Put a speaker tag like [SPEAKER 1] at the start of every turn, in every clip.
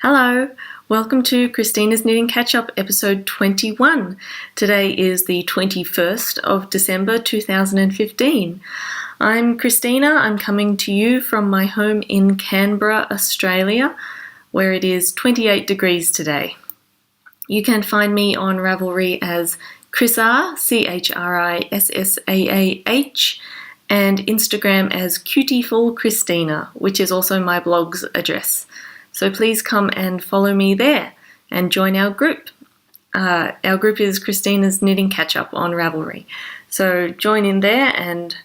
[SPEAKER 1] Hello, welcome to Christina's Knitting Catch-Up episode 21. Today is the 21st of December 2015. I'm Christina. I'm coming to you from my home in Canberra, Australia, where it is 28 degrees today. You can find me on Ravelry as Chrissaah, CHRISSAAH, and Instagram as Cutieful Christina, which is also my blog's address. So please come and follow me there and join our group. Our group is Christina's Knitting Catch-Up on Ravelry. So join in there and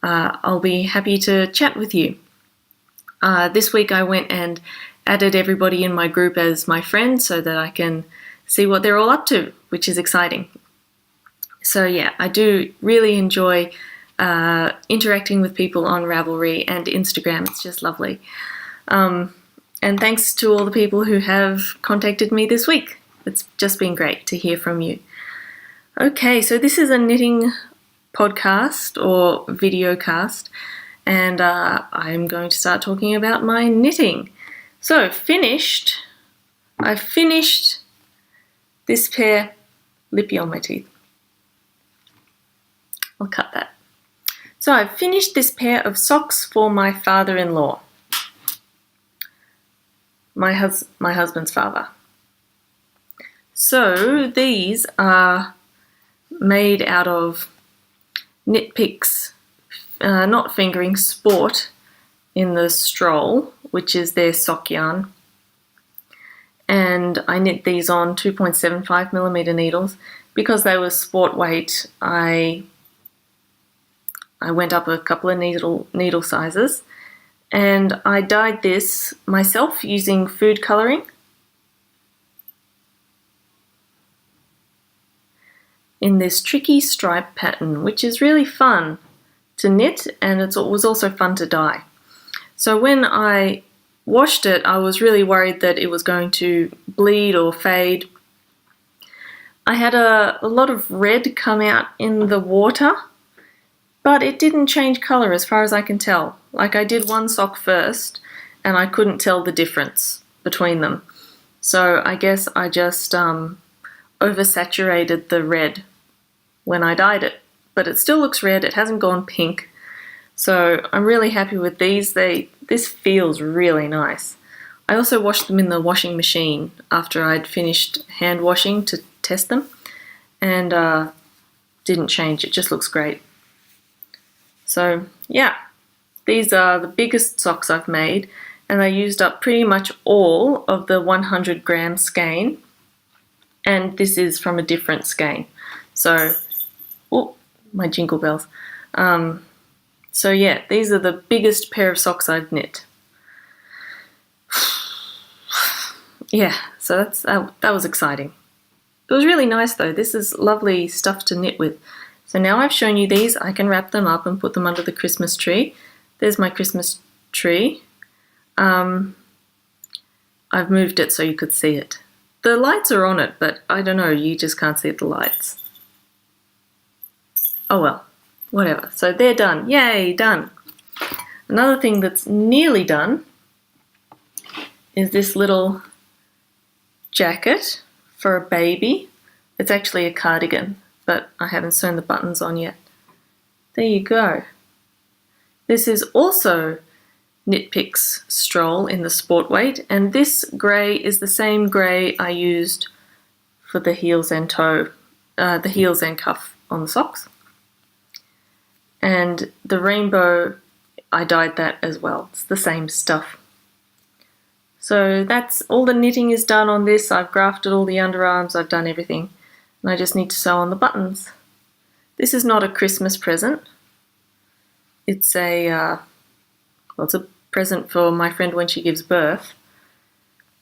[SPEAKER 1] I'll be happy to chat with you. This week I went and added everybody in my group as my friend so that I can see what they're all up to, which is exciting. So yeah, I do really enjoy interacting with people on Ravelry and Instagram. It's just lovely. And thanks to all the people who have contacted me this week. It's just been great to hear from you. Okay, so this is a knitting podcast or video cast, and I'm going to start talking about my knitting. So, I finished this pair, lippy on my teeth. I'll cut that. So I've finished this pair of socks for my father-in-law. My husband's father. So these are made out of Knit Picks, not fingering, Sport in the Stroll, which is their sock yarn. And I knit these on 2.75mm needles. Because they were sport weight, I went up a couple of needle sizes. And I dyed this myself using food colouring in this tricky stripe pattern, which is really fun to knit, and it was also fun to dye. So when I washed it, I was really worried that it was going to bleed or fade. I had a lot of red come out in the water, but it didn't change colour as far as I can tell. Like, I did one sock first and I couldn't tell the difference between them. So I guess I just oversaturated the red when I dyed it. But it still looks red, it hasn't gone pink. So I'm really happy with these. This feels really nice. I also washed them in the washing machine after I'd finished hand washing to test them. And didn't change, it just looks great. So yeah, these are the biggest socks I've made, and I used up pretty much all of the 100 gram skein, and this is from a different skein. So, oh, my jingle bells. So yeah, these are the biggest pair of socks I've knit. Yeah, so that was exciting. It was really nice though. This is lovely stuff to knit with. So now I've shown you these, I can wrap them up and put them under the Christmas tree. There's my Christmas tree. I've moved it so you could see it. The lights are on it, but I don't know, you just can't see the lights. Oh well, whatever. So they're done. Yay, done. Another thing that's nearly done is this little jacket for a baby. It's actually a cardigan, but I haven't sewn the buttons on yet. There you go. This is also Knit Picks Stroll in the sport weight, and this grey is the same grey I used for the heels and toe, the heels and cuff on the socks. And the rainbow, I dyed that as well. It's the same stuff. So that's all the knitting is done on this. I've grafted all the underarms, I've done everything. And I just need to sew on the buttons. This is not a Christmas present. It's it's a present for my friend when she gives birth.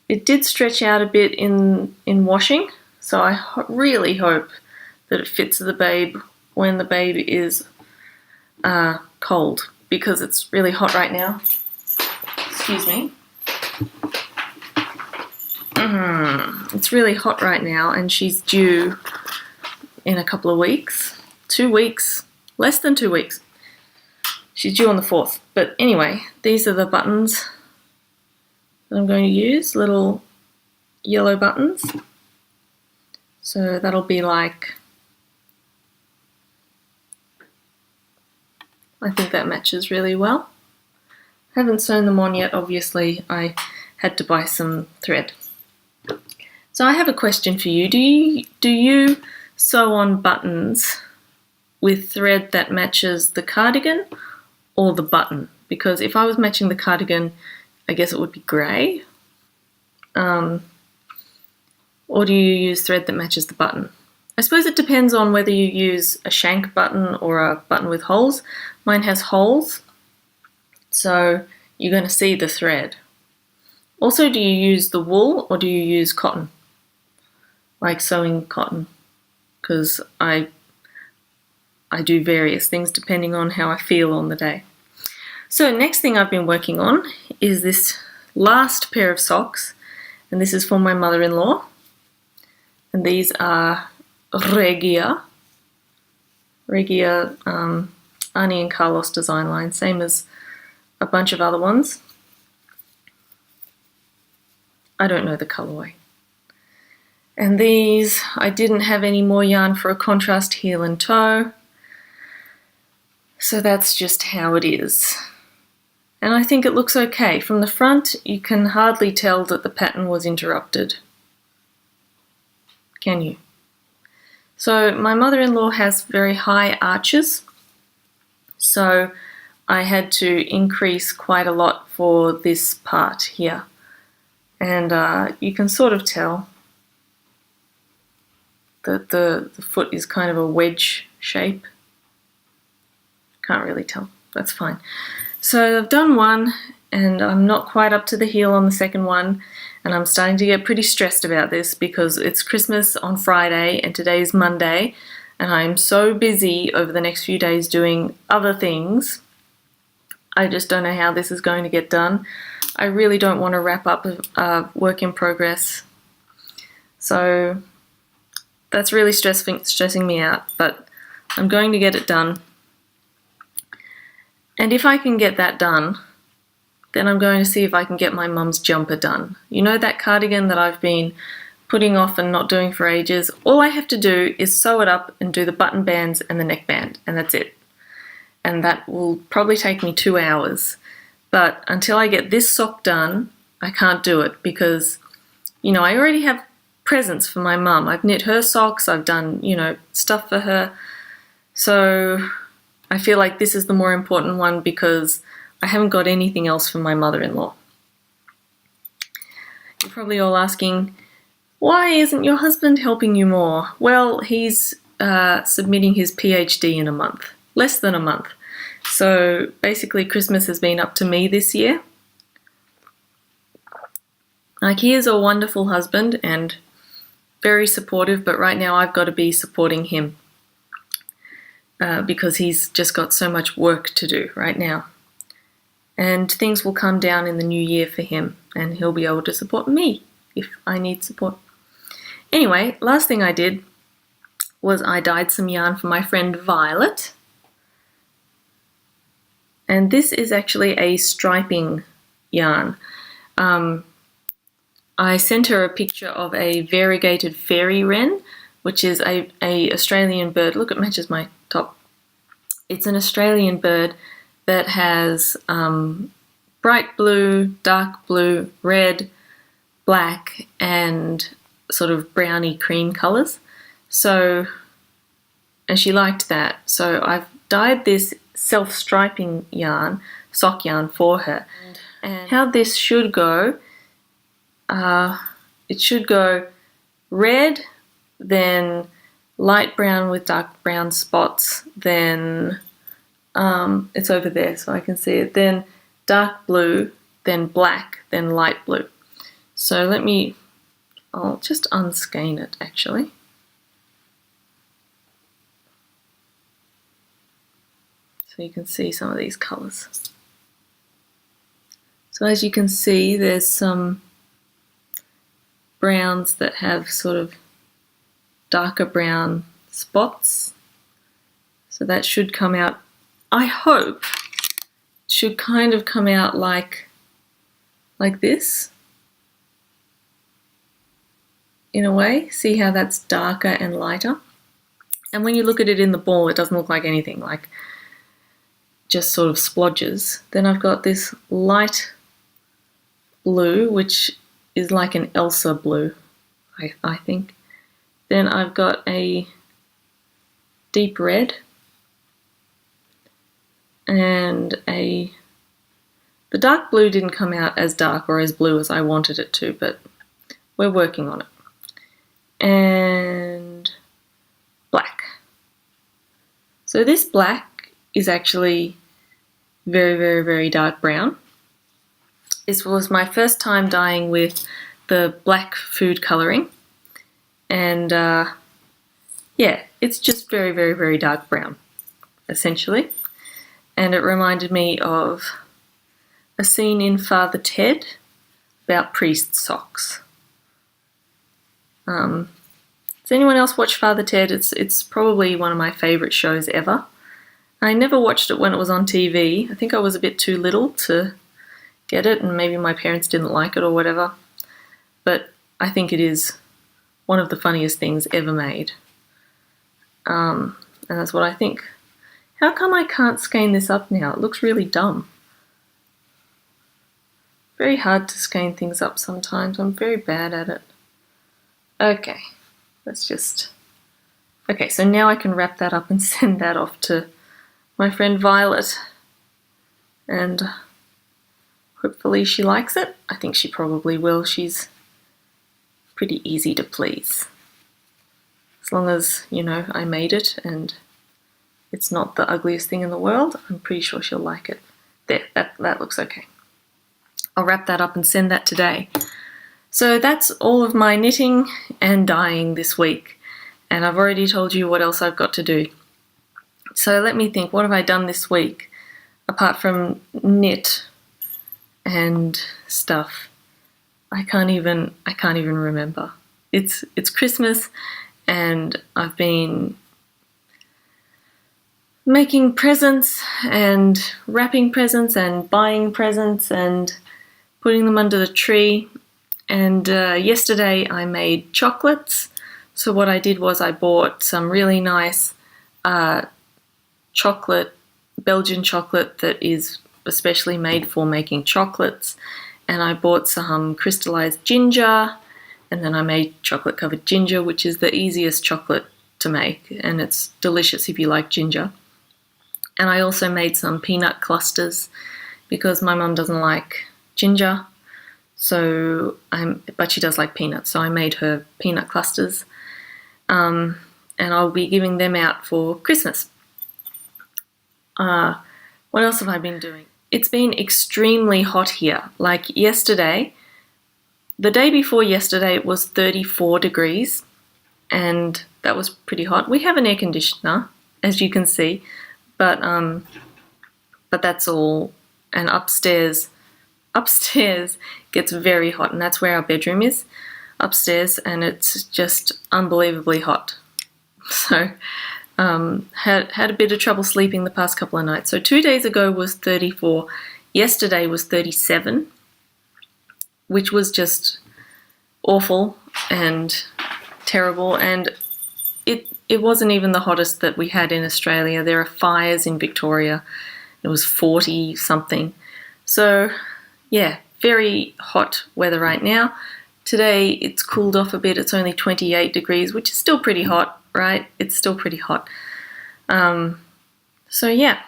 [SPEAKER 1] It did stretch out a bit in washing, so I really hope that it fits the babe when the babe is cold, because it's really hot right now. Excuse me. It's really hot right now, and she's due in a couple of weeks. 2 weeks, less than 2 weeks. She's due on the 4th. But anyway, these are the buttons that I'm going to use, little yellow buttons. So that'll be like, I think that matches really well. I haven't sewn them on yet, obviously. I had to buy some thread. So I have a question for you. Do you sew on buttons with thread that matches the cardigan or the button? Because if I was matching the cardigan, I guess it would be grey. Or do you use thread that matches the button? I suppose it depends on whether you use a shank button or a button with holes. Mine has holes, so you're going to see the thread. Also, do you use the wool or do you use cotton? Like sewing cotton, because I do various things depending on how I feel on the day. So next thing I've been working on is this last pair of socks, and this is for my mother-in-law. And these are Regia, Arnie and Carlos design line, same as a bunch of other ones. I don't know the colorway. And these, I didn't have any more yarn for a contrast heel and toe, so that's just how it is. And I think it looks okay. From the front, you can hardly tell that the pattern was interrupted. Can you? So my mother-in-law has very high arches, so I had to increase quite a lot for this part here. And you can sort of tell that the foot is kind of a wedge shape. Can't really tell, that's fine. So I've done one and I'm not quite up to the heel on the second one, and I'm starting to get pretty stressed about this because it's Christmas on Friday and today's Monday, and I'm so busy over the next few days doing other things. I just don't know how this is going to get done. I really don't want to wrap up a work in progress. So that's really stressing me out, but I'm going to get it done. And if I can get that done, then I'm going to see if I can get my mum's jumper done. You know that cardigan that I've been putting off and not doing for ages? All I have to do is sew it up and do the button bands and the neckband, and that's it. And that will probably take me 2 hours. But until I get this sock done, I can't do it because, you know, I already have presents for my mum. I've knit her socks, I've done, you know, stuff for her. So I feel like this is the more important one because I haven't got anything else for my mother-in-law. You're probably all asking, why isn't your husband helping you more? Well, he's submitting his PhD in a month, less than a month. So basically Christmas has been up to me this year. Like, he is a wonderful husband and very supportive, but right now I've got to be supporting him because he's just got so much work to do right now. And things will come down in the new year for him and he'll be able to support me if I need support. Anyway, last thing I did was I dyed some yarn for my friend Violet. And this is actually a striping yarn. I sent her a picture of a variegated fairy wren, which is a Australian bird. Look, it matches my top. It's an Australian bird that has bright blue, dark blue, red, black, and sort of browny cream colours. So, and she liked that. So I've dyed this self-striping yarn, sock yarn for her. And how this should go, it should go red, then light brown with dark brown spots, then it's over there so I can see it, then dark blue, then black, then light blue. So I'll just unskein it actually. So you can see some of these colours. So as you can see, there's some browns that have sort of darker brown spots. So that should come out, I hope, should kind of come out like this. in a way. See how that's darker and lighter? And when you look at it in the ball, it doesn't look like anything, like just sort of splodges. Then I've got this light blue, which is like an Elsa blue, I think. Then I've got a deep red and the dark blue didn't come out as dark or as blue as I wanted it to, but we're working on it. And black. So this black is actually very, very, very dark brown. This was my first time dyeing with the black food colouring, and yeah, it's just very, very, very dark brown, essentially. And it reminded me of a scene in Father Ted about priest socks. Does anyone else watch Father Ted? It's probably one of my favourite shows ever. I never watched it when it was on TV. I think I was a bit too little to get it, and maybe my parents didn't like it or whatever. But I think it is one of the funniest things ever made. And that's what I think. How come I can't skein this up now? It looks really dumb. Very hard to skein things up sometimes. I'm very bad at it. Okay, let's just... Okay, so now I can wrap that up and send that off to my friend Violet. And hopefully she likes it. I think she probably will. She's pretty easy to please. As long as, you know, I made it and it's not the ugliest thing in the world, I'm pretty sure she'll like it. There, that looks okay. I'll wrap that up and send that today. So that's all of my knitting and dyeing this week. And I've already told you what else I've got to do. So let me think, what have I done this week? Apart from knit and stuff. I can't even remember. It's Christmas and I've been making presents and wrapping presents and buying presents and putting them under the tree. And yesterday I made chocolates. So what I did was I bought some really nice chocolate, Belgian chocolate that is especially made for making chocolates. And I bought some crystallized ginger, and then I made chocolate covered ginger, which is the easiest chocolate to make, and it's delicious if you like ginger. And I also made some peanut clusters because my mum doesn't like ginger, but she does like peanuts, so I made her peanut clusters. And I'll be giving them out for Christmas. What else have I been doing? It's been extremely hot here. Like yesterday, the day before yesterday, it was 34 degrees, and that was pretty hot. We have an air conditioner, as you can see, but that's all. And upstairs gets very hot, and that's where our bedroom is, upstairs, and it's just unbelievably hot. So had a bit of trouble sleeping the past couple of nights. So 2 days ago was 34, yesterday was 37, which was just awful and terrible, and it wasn't even the hottest that we had in Australia. There are fires in Victoria. It was 40 something. So yeah, very hot weather right now. Today it's cooled off a bit. It's only 28 degrees, which is still pretty hot, right? It's still pretty hot. So yeah,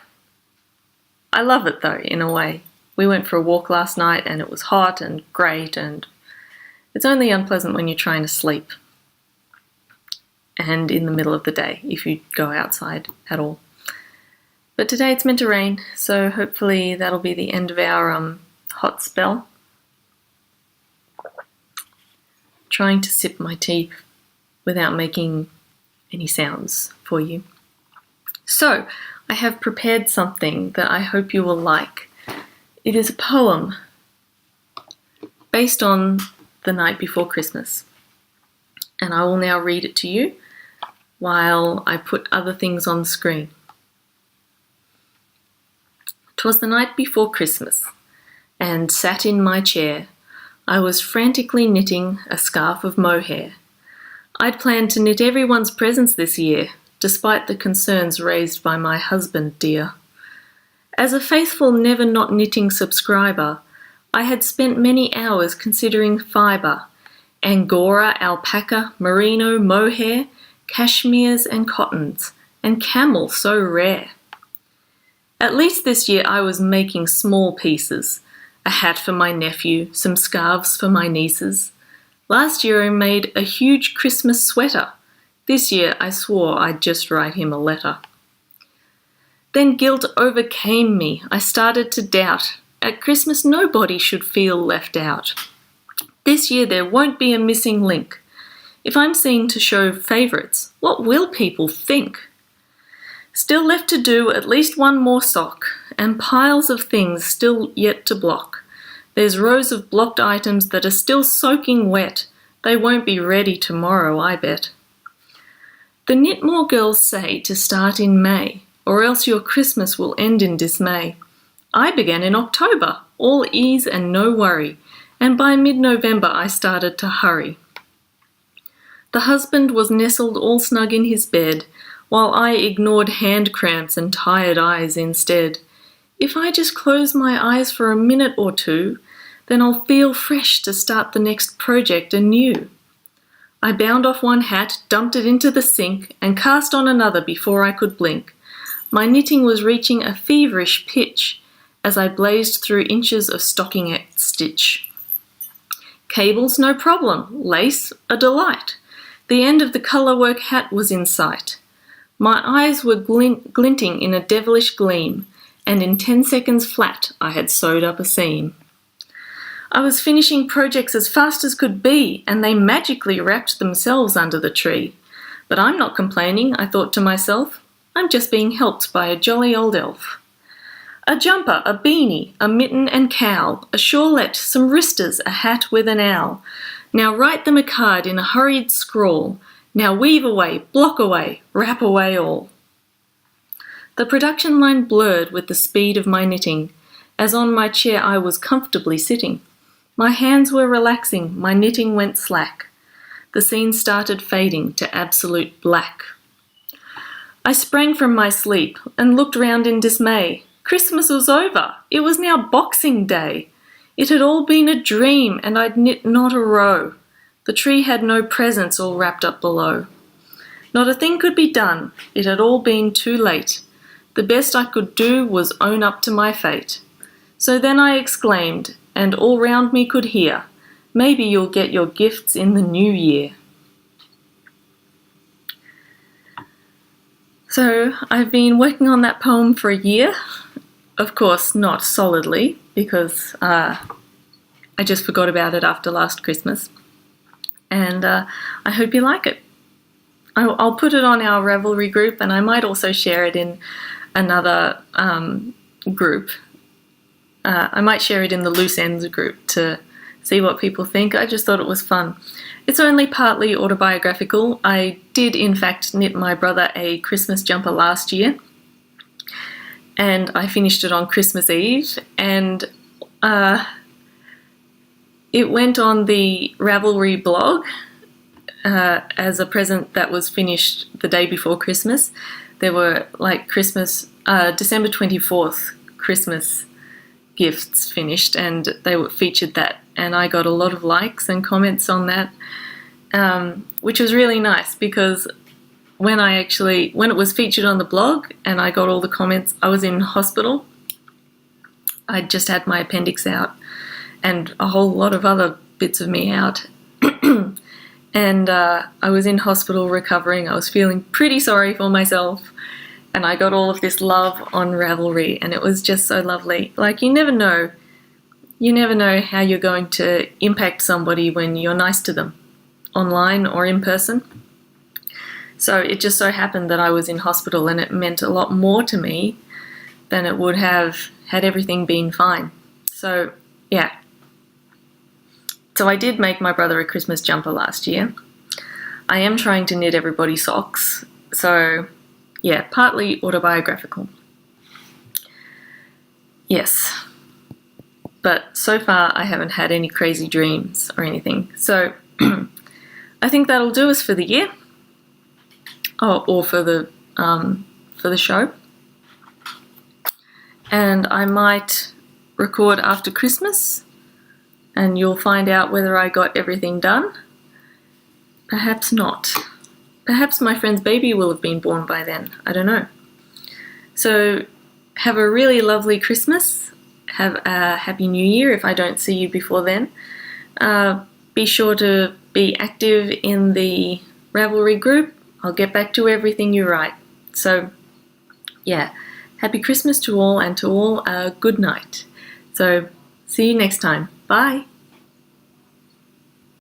[SPEAKER 1] I love it though, in a way. We went for a walk last night and it was hot and great, and it's only unpleasant when you're trying to sleep and in the middle of the day if you go outside at all. But today it's meant to rain, so hopefully that'll be the end of our hot spell. Trying to sip my tea without making any sounds for you. So, I have prepared something that I hope you will like. It is a poem based on the night before Christmas. And I will now read it to you while I put other things on the screen. 'Twas the night before Christmas, and sat in my chair. I was frantically knitting a scarf of mohair. I'd planned to knit everyone's presents this year, despite the concerns raised by my husband, dear. As a faithful Never Not Knitting subscriber, I had spent many hours considering fibre, Angora, alpaca, merino, mohair, cashmeres and cottons, and camel so rare. At least this year I was making small pieces, a hat for my nephew, some scarves for my nieces. Last year I made a huge Christmas sweater. This year I swore I'd just write him a letter. Then guilt overcame me. I started to doubt. At Christmas nobody should feel left out. This year there won't be a missing link. If I'm seen to show favourites, what will people think? Still left to do at least one more sock, and piles of things still yet to block. There's rows of blocked items that are still soaking wet. They won't be ready tomorrow, I bet. The Knitmore girls say to start in May, or else your Christmas will end in dismay. I began in October, all ease and no worry, and by mid-November I started to hurry. The husband was nestled all snug in his bed, while I ignored hand cramps and tired eyes instead. If I just close my eyes for a minute or two, then I'll feel fresh to start the next project anew. I bound off one hat, dumped it into the sink, and cast on another before I could blink. My knitting was reaching a feverish pitch as I blazed through inches of stockingette stitch. Cables, no problem. Lace, a delight. The end of the colourwork hat was in sight. My eyes were glinting in a devilish gleam, and in 10 seconds flat I had sewed up a seam. I was finishing projects as fast as could be, and they magically wrapped themselves under the tree. But I'm not complaining, I thought to myself. I'm just being helped by a jolly old elf. A jumper, a beanie, a mitten and cowl, a shawlette, some wristers, a hat with an owl. Now write them a card in a hurried scrawl. Now weave away, block away, wrap away all. The production line blurred with the speed of my knitting, as on my chair I was comfortably sitting. My hands were relaxing, my knitting went slack. The scene started fading to absolute black. I sprang from my sleep and looked round in dismay. Christmas was over. It was now Boxing Day. It had all been a dream, and I'd knit not a row. The tree had no presents all wrapped up below. Not a thing could be done. It had all been too late. The best I could do was own up to my fate. So then I exclaimed, and all round me could hear, maybe you'll get your gifts in the new year. So I've been working on that poem for a year. Of course, not solidly, because I just forgot about it after last Christmas. And I hope you like it. I'll put it on our Ravelry group, and I might also share it in another group. I might share it in the Loose Ends group to see what people think. I just thought it was fun. It's only partly autobiographical. I did, in fact, knit my brother a Christmas jumper last year, and I finished it on Christmas Eve, and it went on the Ravelry blog as a present that was finished the day before Christmas. There were like December 24th Christmas gifts finished, and they were featured that, and I got a lot of likes and comments on that, which was really nice, because when it was featured on the blog and I got all the comments, I was in hospital. I'd just had my appendix out and a whole lot of other bits of me out. And I was in hospital recovering. I was feeling pretty sorry for myself, and I got all of this love on Ravelry, and it was just so lovely. Like, you never know how you're going to impact somebody when you're nice to them, online or in person. So it just so happened that I was in hospital, and it meant a lot more to me than it would have had everything been fine. So, yeah. So I did make my brother a Christmas jumper last year. I am trying to knit everybody socks. So, yeah, partly autobiographical. Yes. But so far I haven't had any crazy dreams or anything. So I think that'll do us for the year. Oh, or for the show. And I might record after Christmas, and you'll find out whether I got everything done. Perhaps not. Perhaps my friend's baby will have been born by then. I don't know. So have a really lovely Christmas. Have a happy New Year if I don't see you before then. Be sure to be active in the Ravelry group. I'll get back to everything you write. So yeah, happy Christmas to all, and to all a good night. So see you next time. Bye.